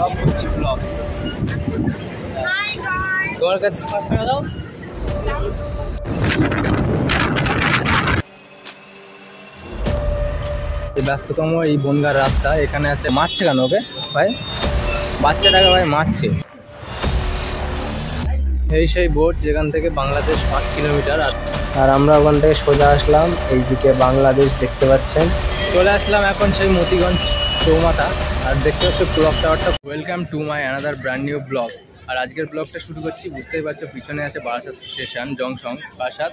Blog করছি blog. তোমার কাছে দাও। এই ব্যস্ততম এই বনগাঁর রাস্তা, এখানে আছে মারছে কেন ওকে ভাই? বাচ্চাটাকে ভাই মারছে। এই সেই বোট যেখান থেকে বাংলাদেশ 5 কিলোমিটার, আর আমরা ওখান থেকে সোজা আসলাম এইদিকে বাংলাদেশ দেখতে পাচ্ছেন। চলে আসলাম এখন সেই মতিগঞ্জ চৌমাথা, আর দেখতে পাচ্ছ ক্লক টাওয়ারটা। Welcome to my another brand new blog. আর আজকের ব্লগটা শুরু করছি, বুঝতেই পারছো পিছনে আছে বারাসাত স্টেশন, জংশন বারাসাত।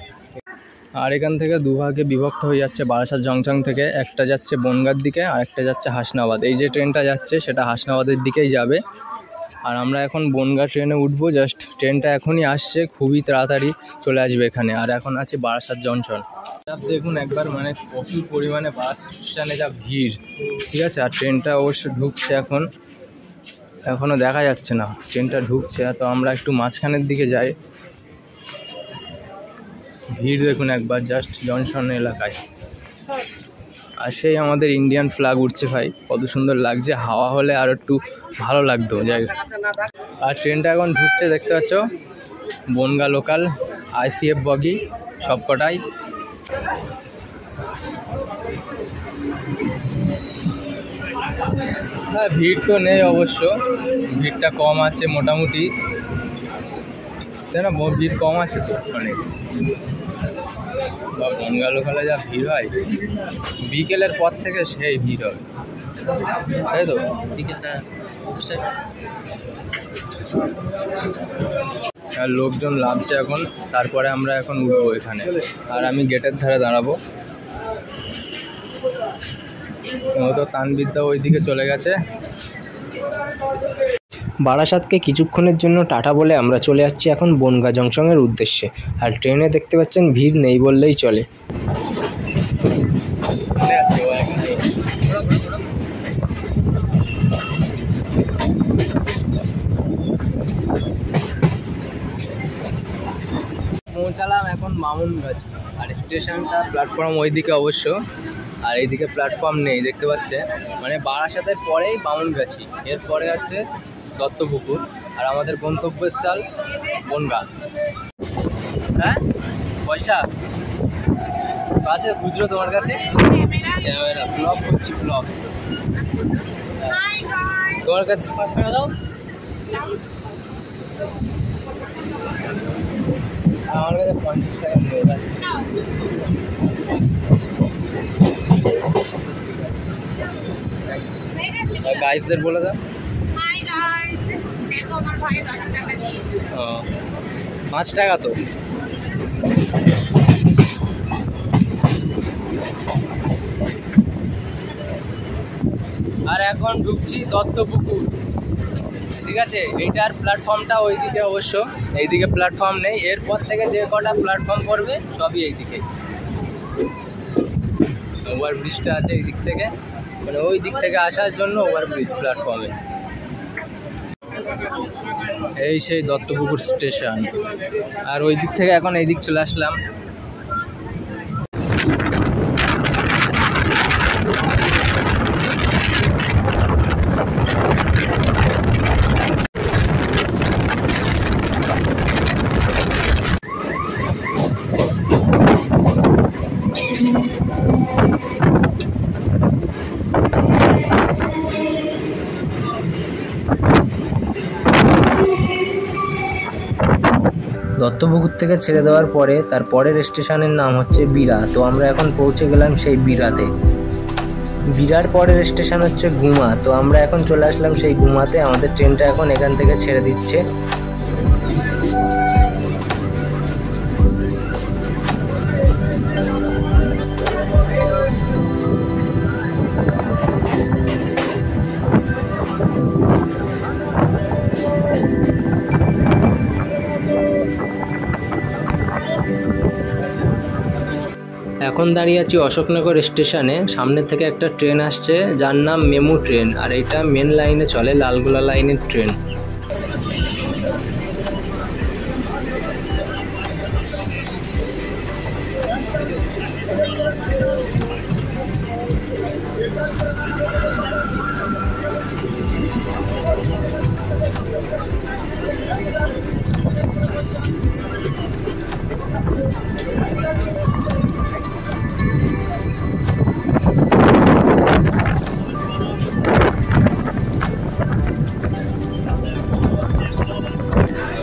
আর এখান থেকে দুভাগে বিভক্ত হয়ে যাচ্ছে বারাসাত জংশন থেকে, একটা যাচ্ছে বনগাঁর দিকে আর একটা যাচ্ছে হাসনাবাদ। এই যে ট্রেনটা যাচ্ছে সেটা হাসনাবাদের দিকেই যাবে, আর আমরা এখন বনগাঁ ট্রেনে উঠবো। জাস্ট ট্রেনটা এখনই আসছে, খুবই তাড়াতাড়ি চলে আসবে এখানে। আর এখন আছে বারাসাত জংশন। দেখুন একবার, মানে প্রচুর পরিমাণে বাস স্টেশনে যা ভিড়, ঠিক আছে। আর ট্রেনটা অবশ্য ঢুকছে, এখনও দেখা যাচ্ছে না ট্রেনটা ঢুকছে। তো আমরা একটু মাঝখানের দিকে যাই। ভিড় দেখুন একবার জাস্ট জংশন এলাকায়। আর সেই আমাদের ইন্ডিয়ান ফ্ল্যাগ উঠছে ভাই, কত সুন্দর লাগছে। হাওয়া হলে আর একটু ভালো লাগতো জায়গা। আর ট্রেনটা এখন ঢুকছে, দেখতে পাচ্ছ বনগাঁ লোকাল ICF বগি সবকটাই। হ্যাঁ, ভিড় তো নেই অবশ্য, ভিড়টা কম আছে মোটামুটি, তাই না? ভিড় কম আছে তো অনেক। বা বনগাঁ লোকালে যা ভিড় হয়, বিকেলের পর থেকে সেই ভিড় হবে, তাই তো? আর লোকজন লাভছে এখন। তারপরে আমরা এখন উঠবো এখানে, আর আমি গেটের ধারে দাঁড়াবো। তো তানবিদ্যা ওইদিকে চলে গেছে। বারাসাতকে কিছুক্ষণের জন্য টাটা বলে আমরা চলে যাচ্ছি এখন বনগাঁ জংশনের উদ্দেশ্যে। আর ট্রেনে দেখতে পাচ্ছেন ভিড় নেই বললেই চলে। পৌঁছালাম এখন বামুনগাছি। আর স্টেশনটা প্ল্যাটফর্ম ওইদিকে অবশ্য, আর এইদিকে প্ল্যাটফর্ম নেই দেখতে পাচ্ছে। মানে বারাসাতের পরেই বামুনগাছি, এরপরে হচ্ছে দত্তপুকুর, আর আমাদের গন্তব্যস্থল বনগাঁ। হ্যাঁ, পয়সা আছে বুঝলো তোমার কাছে? ক্যামেরা ব্লগ করছি ব্লগ। তোমার কাছে 5 টাকা দাও। আমার কাছে 50 টাকা নোট আছে। গাইডদের বলে দাও। আমার ভাই 10 টাকা দিয়েছে। 5 টাকা তো। আর এখন ঢুকছি দত্তপুকুর, ঠিক আছে। এইটার প্ল্যাটফর্মটা ওইদিকে অবশ্য, এইদিকে প্ল্যাটফর্ম নেই। এরপর থেকে যে কটা প্ল্যাটফর্ম করবে সবই এইদিকে। ওভারব্রিজটা আছে এই দিক থেকে, মানে ওই দিক থেকে আসার জন্য ওভারব্রিজ প্ল্যাটফর্মে। এই সেই দত্তপুকুর স্টেশন। আর ওই দিক থেকে এখন এই দিক চলে আসলাম। দত্তপুকুর থেকে ছেড়ে দেওয়ার পরে তার পরের স্টেশনের নাম হচ্ছে বিরা। তো আমরা এখন পৌঁছে গেলাম সেই বিরাতে। বিরার পরের স্টেশন হচ্ছে গুমা। তো আমরা এখন চলে আসলাম সেই গুমাতে। আমাদের ট্রেনটা এখন এখান থেকে ছেড়ে দিচ্ছে। এখন দাঁড়িয়ে আছি অশোকনগর স্টেশনে। সামনে থেকে একটা ট্রেন আসছে যার নাম মেমু ট্রেন, আর এটা মেন লাইনে চলে, লালগোলা লাইনের ট্রেন।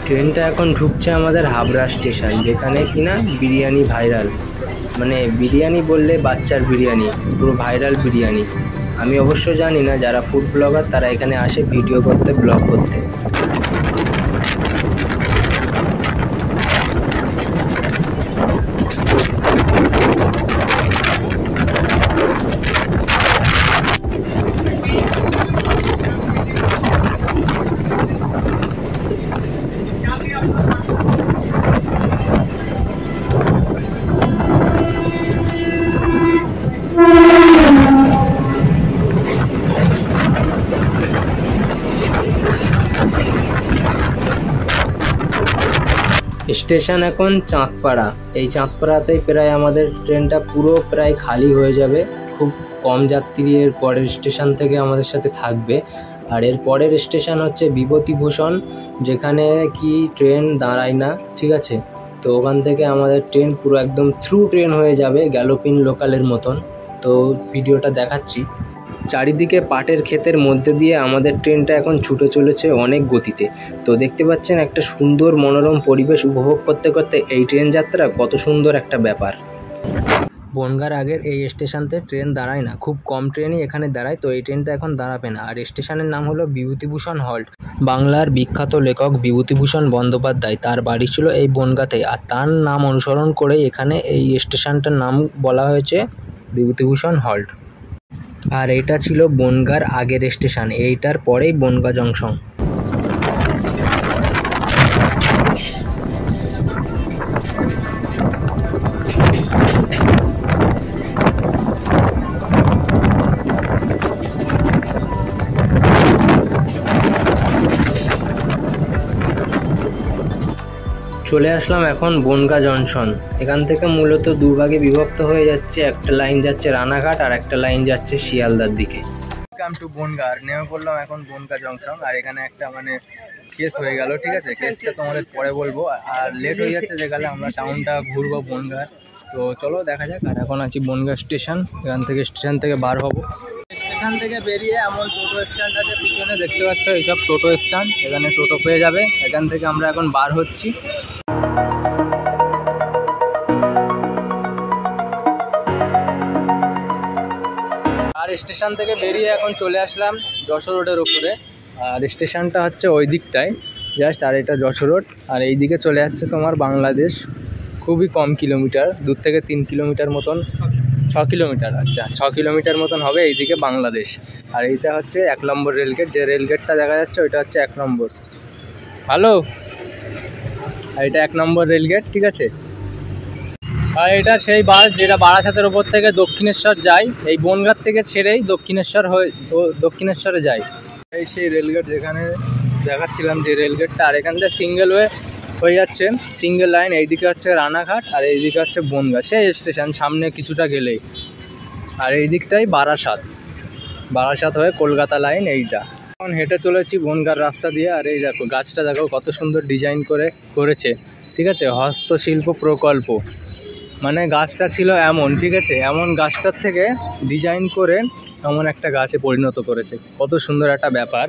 ট্রেনটা এখন ঢুকছে আমাদের হাবড়া স্টেশন, যেখানে কিনা বিরিয়ানি ভাইরাল, মানে বিরিয়ানি বললে বাচ্চার বিরিয়ানি, পুরো ভাইরাল বিরিয়ানি। আমি অবশ্য জানি না, যারা ফুড ব্লগার তারা এখানে আসে ভিডিও করতে, ব্লগ করতে। স্টেশন এখন চাঁদপাড়া। এই চাঁদপাড়াতেই প্রায় আমাদের ট্রেনটা পুরো প্রায় খালি হয়ে যাবে। খুব কম যাত্রী এর পরের স্টেশন থেকে আমাদের সাথে থাকবে। আর এর পরের স্টেশন হচ্ছে বিভূতিভূষণ, যেখানে কি ট্রেন দাঁড়ায় না, ঠিক আছে। তো ওখান থেকে আমাদের ট্রেন পুরো একদম থ্রু ট্রেন হয়ে যাবে, গ্যালোপিন লোকালের মতন। তো ভিডিওটা দেখাচ্ছি। চারিদিকে পাটের ক্ষেতের মধ্যে দিয়ে আমাদের ট্রেনটা এখন ছুটে চলেছে অনেক গতিতে। তো দেখতে পাচ্ছেন একটা সুন্দর মনোরম পরিবেশ উপভোগ করতে করতে এই ট্রেন যাত্রা কত সুন্দর একটা ব্যাপার। বনগাঁর আগের এই স্টেশনতে ট্রেন দাঁড়ায় না, খুব কম ট্রেনই এখানে দাঁড়ায়। তো এই ট্রেনটা এখন দাঁড়াবে না। আর স্টেশনের নাম হলো বিভূতিভূষণ হল্ট। বাংলার বিখ্যাত লেখক বিভূতিভূষণ বন্দ্যোপাধ্যায়, তার বাড়ি ছিল এই বনগাঁতে। আর তার নাম অনুসরণ করে এখানে এই স্টেশনটার নাম বলা হয়েছে বিভূতিভূষণ হল্ট। আর এইটা ছিল বনগাঁর আগের স্টেশন, এইটার পরেই বনগাঁ জংশন। চলে আসলাম এখন বনগাঁ জংশন। এখান থেকে মূলত দুভাগে বিভক্ত হয়ে যাচ্ছে, একটা লাইন যাচ্ছে রানাঘাট আর একটা লাইন যাচ্ছে শিয়ালদার দিকে। Welcome to Bongaon. নেমে পড়লাম এখন বনগাঁ জংশন। আর এখানে একটা মানে কেস হয়ে গেল, ঠিক আছে। কেসটা তোমাদের পরে বলবো, আর লেট হয়ে যাচ্ছে যে গেলে আমরা টাউনটা ঘুরবো বনগাঁ। তো চলো দেখা যাক। আর এখন আছি বনগাঁ স্টেশন, এখান থেকে স্টেশন থেকে বার হবো। স্টেশন থেকে বেরিয়ে এমন টোটো স্ট্যান্ড আছে পিছনে, দেখতে পাচ্ছ এইসব টোটো স্ট্যান্ড, এখানে টোটো পেয়ে যাবে। এখান থেকে আমরা এখন বার হচ্ছি। আর স্টেশন থেকে বেরিয়ে এখন চলে আসলাম যশোর রোডের উপরে। আর স্টেশনটা হচ্ছে ওই দিকটায় জাস্ট, আর এটা যশোর রোড। আর এই দিকে চলে যাচ্ছে তোমার বাংলাদেশ, খুবই কম কিলোমিটার, 2 থেকে 3 কিলোমিটার মতন, 6 কিলোমিটার, আচ্ছা 6 কিলোমিটার মতন হবে এইদিকে বাংলাদেশ। আর এইটা হচ্ছে 1 নম্বর রেলগেট, যে রেলগেটটা দেখা যাচ্ছে ওইটা হচ্ছে 1 নম্বর। হ্যালো, আর এটা 1 নম্বর রেলগেট, ঠিক আছে। আর এটা সেই বাস যেটা বারাসাতের ওপর থেকে দক্ষিণেশ্বর যায়, এই বনগাঁ থেকে ছেড়েই দক্ষিণেশ্বরে যায়। এই সেই রেলগেট যেখানে দেখাচ্ছিলাম, যে রেলগেটটা। আর এখান থেকে সিঙ্গেল ওয়ে হয়ে যাচ্ছে, সিঙ্গেল লাইন। এইদিকে হচ্ছে রানাঘাট আর এইদিকে হচ্ছে বনগাঁ, সেই স্টেশন সামনে কিছুটা গেলেই। আর এই দিকটাই বারাসাত হয়ে কলকাতা লাইন এইটা। এখন হেঁটে চলেছি বনগাঁর রাস্তা দিয়ে। আর এই দেখো গাছটা, দেখো কত সুন্দর ডিজাইন করেছে, ঠিক আছে। হস্তশিল্প প্রকল্প, মানে গাছটা ছিল এমন, ঠিক আছে, এমন গাছটার থেকে ডিজাইন করে এমন একটা গাছে পরিণত করেছে, কত সুন্দর একটা ব্যাপার।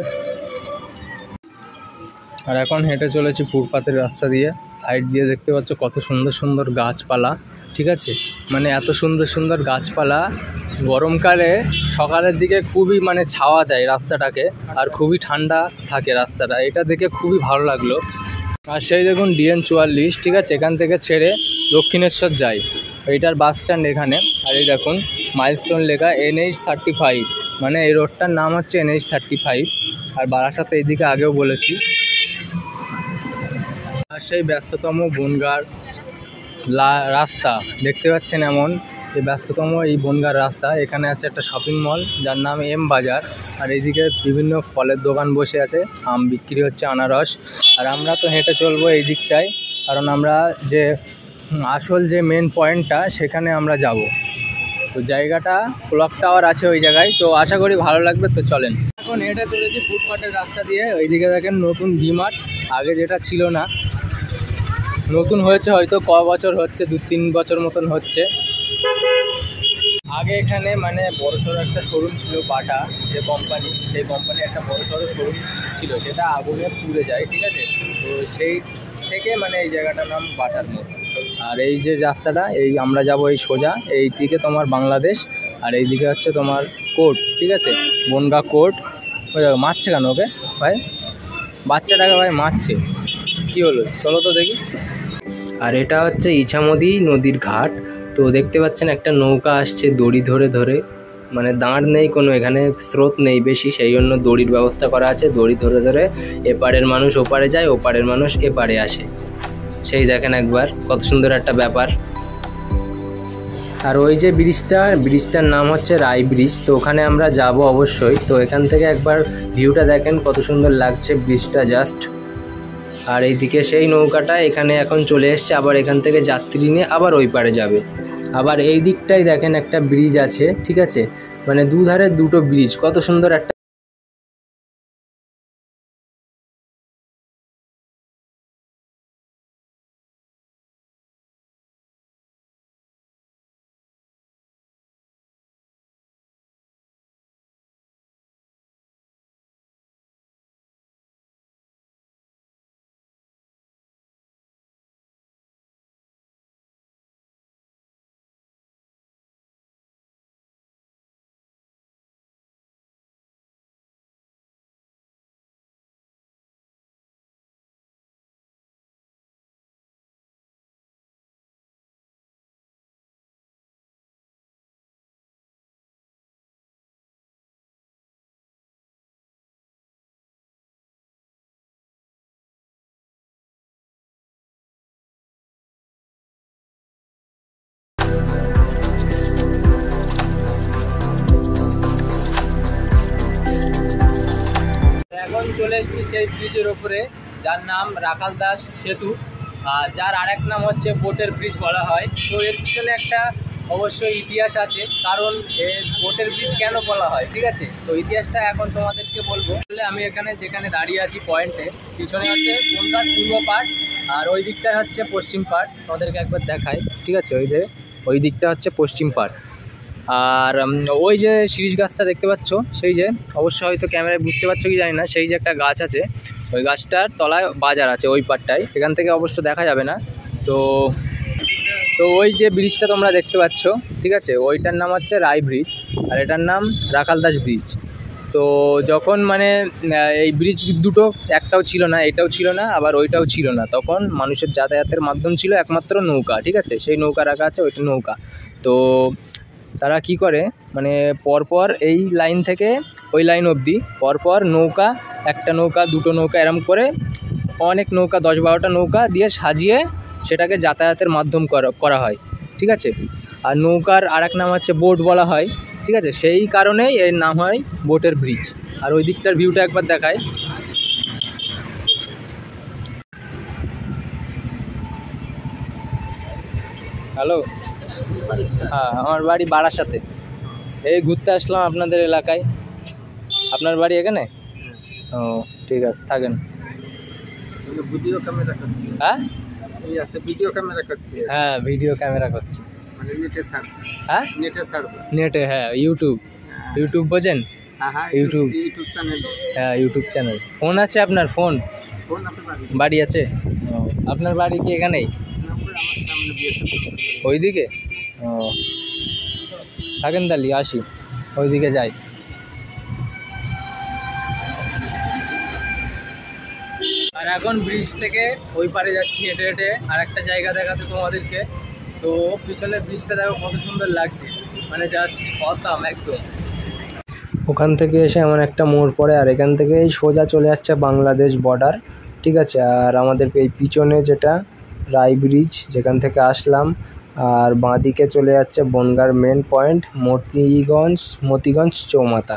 আর এখন হেঁটে চলেছি ফুটপাতের রাস্তা দিয়ে, সাইড দিয়ে দেখতে পাচ্ছ কত সুন্দর সুন্দর গাছপালা, ঠিক আছে। মানে এত সুন্দর সুন্দর গাছপালা, গরমকালে সকালের দিকে খুবই মানে ছাওয়া দেয় রাস্তাটাকে, আর খুবই ঠান্ডা থাকে রাস্তাটা, এটা দেখে খুবই ভালো লাগলো। আর সেই দেখুন DN 44, ঠিক আছে, এখান থেকে ছেড়ে দক্ষিণেশ্বর যায়, এইটার বাস স্ট্যান্ড এখানে। আর এই দেখুন মাইলস্টোন লেখা NH 35, মানে এই রোডটার নাম হচ্ছে NH 35। আর বারাসাতে এইদিকে আগেও বলেছি। আর সেই ব্যস্ততম বনগাঁর রাস্তা দেখতে পাচ্ছেন, এমন যে ব্যস্ততম এই বনগাঁর রাস্তা। এখানে আছে একটা শপিং মল যার নাম M বাজার। আর এইদিকে বিভিন্ন ফলের দোকান বসে আছে, আম বিক্রি হচ্ছে, আনারস। আর আমরা তো হেঁটে চলবো এই দিকটায়, কারণ আমরা যে আসল যে মেন পয়েন্টটা সেখানে আমরা যাব। তো জায়গাটা ক্লক টাওয়ার আছে ওই জায়গায়, তো আশা করি ভালো লাগবে। তো চলেন, এখন হেঁটে চলেছি ফুটপাথের রাস্তা দিয়ে। ওইদিকে দেখেন নতুন ভি-মার্ট, আগে যেটা ছিল না, নতুন হয়েছে, হয়তো ক বছর হচ্ছে, 2-3 বছর মতন হচ্ছে। আগে এখানে মানে বড়সড় একটা শোরুম ছিল, বাটা যে কোম্পানি, সেই কোম্পানি একটা বড়সড় শোরুম ছিল, সেটা আগুনে পুড়ে যায়, ঠিক আছে। তো সেই থেকে মানে এই জায়গাটার নাম বাটার মোড়। আর এই যে রাস্তাটা, এই আমরা যাব এই সোজা, এই দিকে তোমার বাংলাদেশ, আর এই দিকে হচ্ছে তোমার কোর্ট, ঠিক আছে, বনগাঁ কোর্ট। ওই দেখো মারছে কেন ওকে ভাই, বাচ্চাটাকে ভাই মারছে, কি হলো চলো তো দেখি। আর এটা হচ্ছে ইছামতি নদীর ঘাট। তো দেখতে পাচ্ছেন একটা নৌকা আসছে দড়ি ধরে ধরে, মানে দাঁড় নেই কোনো, এখানে স্রোত নেই বেশি, সেই জন্য দড়ির ব্যবস্থা করা আছে। দড়ি ধরে ধরে এপারের মানুষ ওপারে যায়, ওপারের মানুষ এপারে আসে। সেই দেখেন একবার কত সুন্দর একটা ব্যাপার। আর ওই যে ব্রিজটার নাম হচ্ছে রাই ব্রিজ। তো ওখানে আমরা যাব অবশ্যই। তো এখান থেকে একবার ভিউটা দেখেন কত সুন্দর লাগছে ব্রিজটা জাস্ট। আর এইদিকে সেই নৌকাটা এখানে এখন চলে এসছে, আবার এখান থেকে যাত্রী নিয়ে আবার ওই পারে যাবে। আবার এই দিকটাই দেখেন একটা ব্রিজ আছে, ঠিক আছে, মানে দুধারে দুটো ব্রিজ, কত সুন্দর একটা। এখন চলে এসেছি সেই ব্রিজের ওপরে, যার নাম রাখাল দাস সেতু, আর যার আরেক নাম হচ্ছে বোটের ব্রিজ বলা হয়। তো এর পিছনে একটা অবশ্যই ইতিহাস আছে, কারণ বোটের ব্রিজ কেন বলা হয়, ঠিক আছে। তো ইতিহাসটা এখন তোমাদেরকে বলবো। আমি এখানে যেখানে দাঁড়িয়ে আছি পয়েন্টে, পিছনে হচ্ছে বনগাঁর পূর্ব পাট, আর ওই দিকটায় হচ্ছে পশ্চিম পাট। তোমাদেরকে একবার দেখাই, ঠিক আছে, ওই দিকটা হচ্ছে পশ্চিম পাট। আর ওই যে শিরীষ গাছটা দেখতে পাচ্ছ, সেই যে অবশ্যই হয়তো ক্যামেরায় বুঝতে পারছো কি জানি না, সেই যে একটা গাছ আছে, ওই গাছটার তলায় বাজার আছে ওই পাটটায়, এখান থেকে অবশ্য দেখা যাবে না। তো ওই যে ব্রিজটা তোমরা দেখতে পাচ্ছ, ঠিক আছে, ওইটার নাম হচ্ছে রাই ব্রিজ, আর এটার নাম রাখাল দাস ব্রিজ। তো যখন মানে এই ব্রিজ দুটো একটাও ছিল না, এটাও ছিল না, আবার ওইটাও ছিল না, তখন মানুষের যাতায়াতের মাধ্যম ছিল একমাত্র নৌকা, ঠিক আছে, সেই নৌকা রাখা আছে, ওইটা নৌকা। তো তারা কি করে, মানে পরপর এই লাইন থেকে ওই লাইন অবধি পরপর নৌকা, একটা নৌকা দুটো নৌকা এরম করে অনেক নৌকা, 10-12টা নৌকা দিয়ে সাজিয়ে সেটাকে যাতায়াতের মাধ্যম করা হয়, ঠিক আছে। আর নৌকার আরেক নাম হচ্ছে বোট বলা হয়, ঠিক আছে, সেই কারণেই এর নাম হয় বোটের ব্রিজ। আর ওই দিকটার ভিউটা একবার দেখায়। হ্যালো, হ্যাঁ, আমার বাড়ি বারাসাতে। এই ঘুরতে আসলাম আপনাদের এলাকায়। আপনার বাড়ি এখানে? ও ঠিক আছে, থাকেন। ভিডিও ক্যামেরা করছি। হ্যাঁ ভিডিও ক্যামেরা করছি। হ্যাঁ, ভিডিও ক্যামেরা করছি। মানে নেটে ছাড়ব। হ্যাঁ, নেটে ছাড়ব। নেটে, হ্যাঁ, ইউটিউব বোঝেন? হ্যাঁ, ইউটিউব চ্যানেল। হ্যাঁ, ইউটিউব চ্যানেল। ফোন আছে আপনার? ফোন আছে বাড়ি আছে? ও, আপনার বাড়ি কি এখানেই? ওইদিকে? ও, থাকেন তাহলে, আসি, ওইদিকে যাই। আর এখন ব্রিজ থেকে ওই পারে যাচ্ছি হেঁটে হেঁটে আর একটা জায়গা দেখাতে তোমাদেরকে। তো পিছনের ব্রিজটা দেখো কত সুন্দর লাগছে, মানে জাস্ট খতম একদম। ওখান থেকে এসে এমন একটা মোড় পড়ে, আর এখান থেকে সোজা চলে যাচ্ছে বাংলাদেশ বর্ডার, ঠিক আছে। আর আমাদের এই পিছনে যেটা রাই ব্রিজ, যেখান থেকে আসলাম, আর বাঁদিকে চলে যাচ্ছে বনগাঁর মেন পয়েন্ট মতিগঞ্জ চৌমাথা।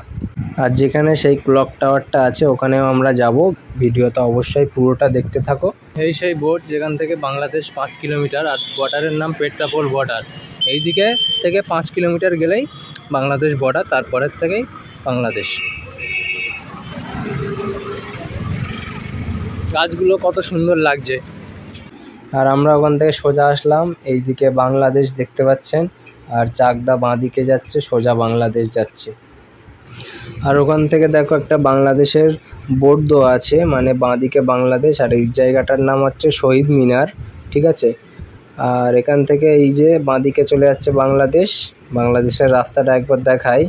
আর যেখানে সেই ক্লক টাওয়ারটা আছে ওখানেও আমরা যাব। ভিডিওটা অবশ্যই পুরোটা দেখতে থাকো। এই সেই বোট যেখান থেকে বাংলাদেশ 5 কিলোমিটার, আর বর্ডারের নাম পেট্রাপোল বর্ডার। এই দিকে থেকে 5 কিলোমিটার গেলেই বাংলাদেশ বর্ডার, তারপরের থেকেই বাংলাদেশ। গাছগুলো কত সুন্দর লাগছে। আর আমরা ওখান থেকে সোজা আসলাম, এইদিকে বাংলাদেশ দেখতে পাচ্ছেন, আর চাকদা বাঁ দিকে যাচ্ছে, সোজা বাংলাদেশ যাচ্ছে। আর ওখান থেকে দেখো একটা বাংলাদেশের বোর্ড দেওয়া আছে, মানে বাঁ দিকে বাংলাদেশ, আর এই জায়গাটার নাম হচ্ছে শহীদ মিনার, ঠিক আছে। আর এখান থেকে এই যে বাঁ দিকে চলে যাচ্ছে বাংলাদেশ, বাংলাদেশের রাস্তাটা একবার দেখাই।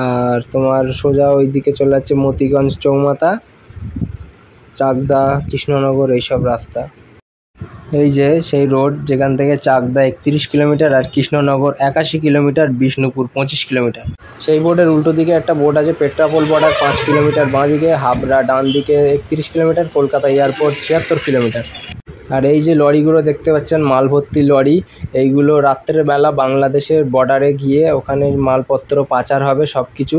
আর তোমার সোজা ওই দিকে চলে যাচ্ছে মতিগঞ্জ চৌমাথা, চাকদা, কৃষ্ণনগর, এইসব রাস্তা। এই যে সেই রোড যেখান থেকে চাকদা 31 কিলোমিটার আর কৃষ্ণনগর 81 কিলোমিটার, বিষ্ণুপুর 25 কিলোমিটার। সেই বোর্ডের উল্টো দিকে একটা বোর্ড আছে পেট্রাপোল বর্ডার 5 কিলোমিটার বাঁ দিকে, হাবড়া ডান দিকে 31 কিলোমিটার, কলকাতা এয়ারপোর্ট 76 কিলোমিটার। আর এই যে লরিগুলো দেখতে পাচ্ছেন মাল ভর্তি লরি, এইগুলো রাত্রের বেলা বাংলাদেশের বর্ডারে গিয়ে ওখানে মালপত্র পাচার হবে সব কিছু।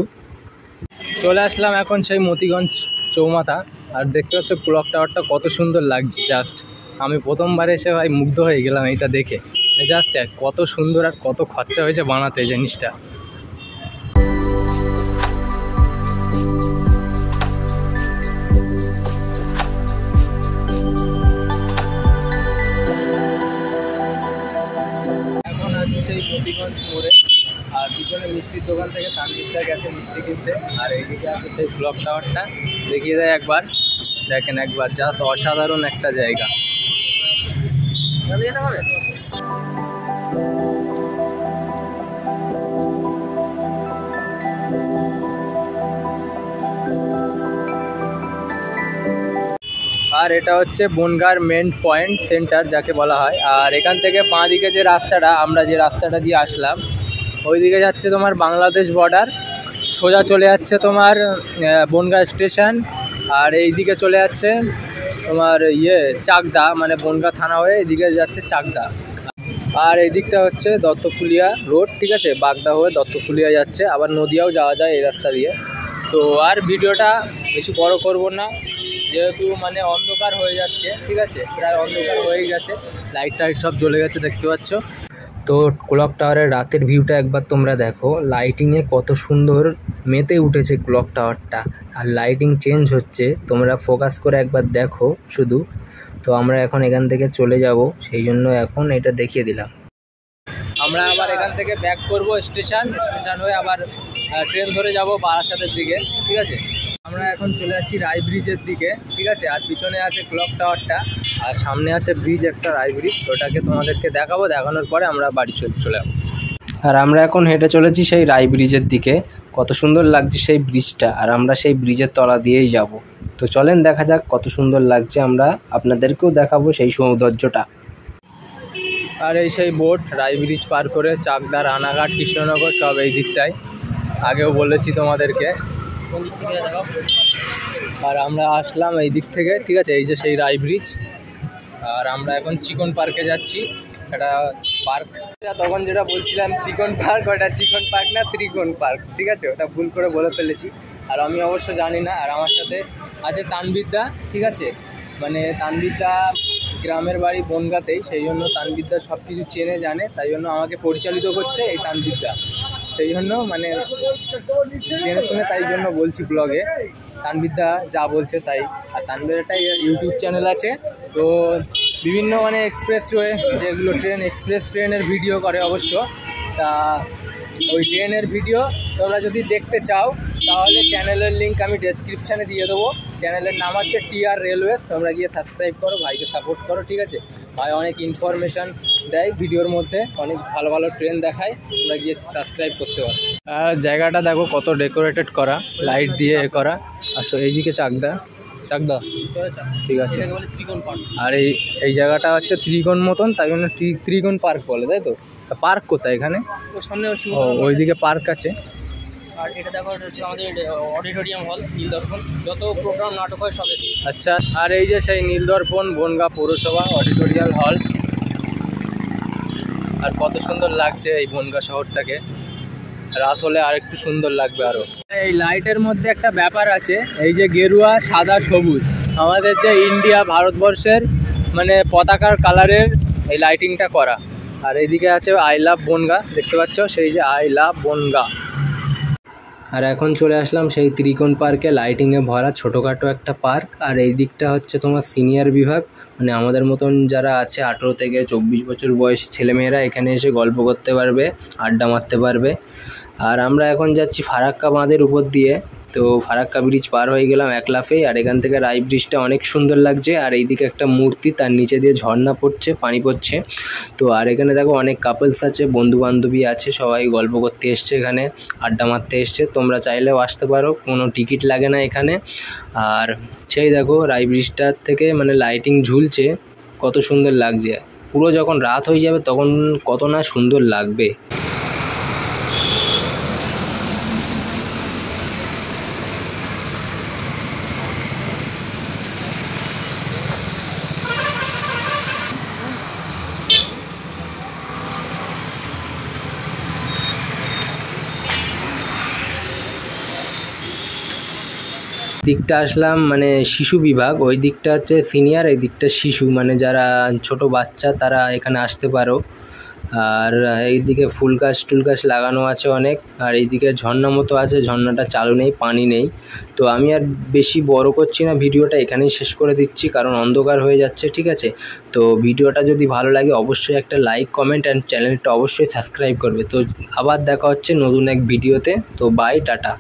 চলে আসলাম এখন সেই মতিগঞ্জ চৌমাথা, আর দেখতে পাচ্ছ ক্লক টাওয়ারটা কত সুন্দর লাগছে। জাস্ট আমি প্রথমবার এসে ভাই মুগ্ধ হয়ে গেলাম এইটা দেখে। জাস্ট কত সুন্দর আর কত খরচা হয়েছে বানাতে এই জিনিসটা। এখন আছি সেই মতিগঞ্জ মোড়ে, আর পিছনে মিষ্টির দোকান থেকে তানভীরদা গেছে মিষ্টি কিনতে, আর এইদিকে আছে সেই ক্লক টাওয়ারটা, দেখিয়ে দেয় একবার, দেখেন একবার, জাস্ট অসাধারণ একটা জায়গা। আর এটা হচ্ছে বনগাঁর মেন পয়েন্ট সেন্টার যাকে বলা হয়। আর এখান থেকে বাঁ দিকে যে রাস্তাটা, আমরা যে রাস্তাটা দিয়ে আসলাম, ওই দিকে যাচ্ছে তোমার বাংলাদেশ বর্ডার, সোজা চলে যাচ্ছে তোমার বনগাঁ স্টেশন, আর এই দিকে চলে যাচ্ছে তোমার চাকদা, মানে বনগাঁ থানা হয়ে এদিকে যাচ্ছে চাকদা। আর এই দিকটা হচ্ছে দত্তফুলিয়া রোড, ঠিক আছে, বাগদা হয়ে দত্তফুলিয়া যাচ্ছে, আবার নদিয়াও যাওয়া যায় এই রাস্তা দিয়ে। তো আর ভিডিওটা বেশি বড় করব না, যেহেতু মানে অন্ধকার হয়ে যাচ্ছে, ঠিক আছে, প্রায় অন্ধকার হয়ে গেছে, লাইট টাইট সব জ্বলে গেছে দেখতে পাচ্ছ। তো ক্লক টাওয়ারের রাতের ভিউটা একবার তোমরা দেখো, লাইটিংয়ে কত সুন্দর মেতে উঠেছে ক্লক টাওয়ারটা, আর লাইটিং চেঞ্জ হচ্ছে, তোমরা ফোকাস করে একবার দেখো শুধু। তো আমরা এখন এখান থেকে চলে যাব, সেই জন্য এখন এটা দেখিয়ে দিলাম। আমরা আবার এখান থেকে ব্যাক করব স্টেশন হয়ে, আবার ট্রেন ধরে যাব বারাসাতের দিকে, ঠিক আছে। আমরা এখন চলে যাচ্ছি রায় ব্রিজের দিকে, ঠিক আছে। আর পিছনে আছে ক্লক টাওয়ারটা, আর সামনে আছে ব্রিজ একটা, রায় ব্রিজ, ওটাকে তোমাদেরকে দেখাবো, দেখানোর পরে আমরা বাড়ি চলে যাবো। আর আমরা এখন হেঁটে চলেছি সেই রায় ব্রিজের দিকে, কত সুন্দর লাগছে সেই ব্রিজটা, আর আমরা সেই ব্রিজের তলা দিয়েই যাব। তো চলেন দেখা যাক কত সুন্দর লাগছে, আমরা আপনাদেরকেও দেখাবো সেই সৌন্দর্যটা। আর এই সেই বোট, রায় ব্রিজ পার করে চাকদা, রানাঘাট, কৃষ্ণনগর সব এই দিকটায়, আগেও বলেছি তোমাদেরকে। আর আমরা আসলাম এই দিক থেকে, ঠিক আছে, এই যে সেই রায় ব্রিজ। আর আমরা এখন চিকন পার্কে যাচ্ছি, এটা পার্ক, তখন যেটা বলছিলাম চিকন পার্ক, ওটা চিকন পার্ক না, ত্রিকোণ পার্ক, ঠিক আছে, ওটা ভুল করে বলে ফেলেছি। আর আমি অবশ্য জানি না। আর আমার সাথে আছে তানভীরদা, ঠিক আছে, মানে তানভীরদা গ্রামের বাড়ি বনগাঁতেই, সেই জন্য তানভীরদা সব কিছু চেনে জানে, তাই জন্য আমাকে পরিচালিত করছে এই তানভীরদা, সেই জন্য মানে জেনে শুনে, তাই জন্য বলছি ব্লগে, তানভীরদা যা বলছে তাই। আর তানভীর একটা ইউটিউব চ্যানেল আছে, তো বিভিন্ন মানে এক্সপ্রেসওয়ে যেগুলো ট্রেন, এক্সপ্রেস ট্রেনের ভিডিও করে অবশ্য, তা ওই ট্রেনের ভিডিও তোমরা যদি দেখতে চাও তাহলে চ্যানেলের লিঙ্ক আমি ডেসক্রিপশানে দিয়ে দেবো। চ্যানেলের নাম হচ্ছে TR রেলওয়ে, তোমরা গিয়ে সাবস্ক্রাইব করো, ভাইকে সাপোর্ট করো, ঠিক আছে। ভাই অনেক ইনফরমেশান দেয় ভিডিওর মধ্যে, অনেক ভালো ভালো ট্রেন দেখায়, তোমরা গিয়ে সাবস্ক্রাইব করতে পারো। আর জায়গাটা দেখো কত ডেকোরেটেড করা, লাইট দিয়ে করা। আসো এইদিকে চাকদা, ঠিক আছে। আর এই জায়গাটা হচ্ছে ত্রিকোণ মতন, তাই জন্য ত্রিকোণ পার্ক বলে, তাই তো। পার্ক কোথায় এখানে? সামনে ওইদিকে পার্ক আছে। আর এটা দেখো, এটা হচ্ছে আমাদের অডিটোরিয়াম হল, নীলদর্পণ, যত প্রোগ্রাম নাটক হয় সব। আচ্ছা, আর এই যে সেই নীলদর্পণ বনগাঁ পৌরসভা অডিটোরিয়াম হল। আর কত সুন্দর লাগছে এই বনগাঁ শহরটাকে, রাত হলে আর একটু সুন্দর লাগবে আরও। এই লাইটের মধ্যে একটা ব্যাপার আছে, এই যে গেরুয়া, সাদা, সবুজ, আমাদের যে ইন্ডিয়া ভারতবর্ষের মানে পতাকার কালারের এই লাইটিংটা করা। আর এইদিকে আছে আই লাভ বনগাঁ, দেখতে পাচ্ছ, সেই যে আই লাভ বনগাঁ। আর এখন চলে আসলাম সেই ত্রিকোণ পার্কে, লাইটিংয়ে ভরা ছোটোখাটো একটা পার্ক। আর এই দিকটা হচ্ছে তোমার সিনিয়র বিভাগ, মানে আমাদের মতন যারা আছে 18 থেকে 24 বছর বয়সী ছেলেমেয়েরা এখানে এসে গল্প করতে পারবে, আড্ডা মারতে পারবে। আর আমরা এখন যাচ্ছি ফারাক্কা বাঁধের উপর দিয়ে। তো ফারাক্কা ব্রিজ পার হয়ে গেলাম এক লাফেই। আর এখান থেকে রাই ব্রিজটা অনেক সুন্দর লাগছে। আর এইদিকে একটা মূর্তি, তার নিচে দিয়ে ঝর্ণা পড়ছে, পানি পড়ছে। তো আর এখানে দেখো অনেক কাপলস আছে, বন্ধু বান্ধবী আছে, সবাই গল্প করতে এসছে, এখানে আড্ডা মারতে এসছে। তোমরা চাইলেও আসতে পারো, কোনো টিকিট লাগে না এখানে। আর সেই দেখো রাই ব্রিজটার থেকে মানে লাইটিং ঝুলছে, কত সুন্দর লাগছে। পুরো যখন রাত হয়ে যাবে তখন কত না সুন্দর লাগবে। দিকটা আসলাম মানে শিশু বিভাগ, ওই দিকটা হচ্ছে সিনিয়র, এই দিকটা শিশু, মানে যারা ছোট বাচ্চা তারা এখানে আসতে পারো। আর এইদিকে ফুল গাছ টুল গাছ লাগানো আছে অনেক। আর এইদিকে ঝর্ণা মতো আছে, ঝর্ণাটা চালু নেই, পানি নেই। তো আমি আর বেশি বড় করছি না, ভিডিওটা এখানেই শেষ করে দিচ্ছি, কারণ অন্ধকার হয়ে যাচ্ছে, ঠিক আছে। তো ভিডিওটা যদি ভালো লাগে অবশ্যই একটা লাইক কমেন্ট অ্যান্ড চ্যানেলটা অবশ্যই সাবস্ক্রাইব করবে। তো আবার দেখা হচ্ছে নতুন এক ভিডিওতে। তো বাই, টাটা।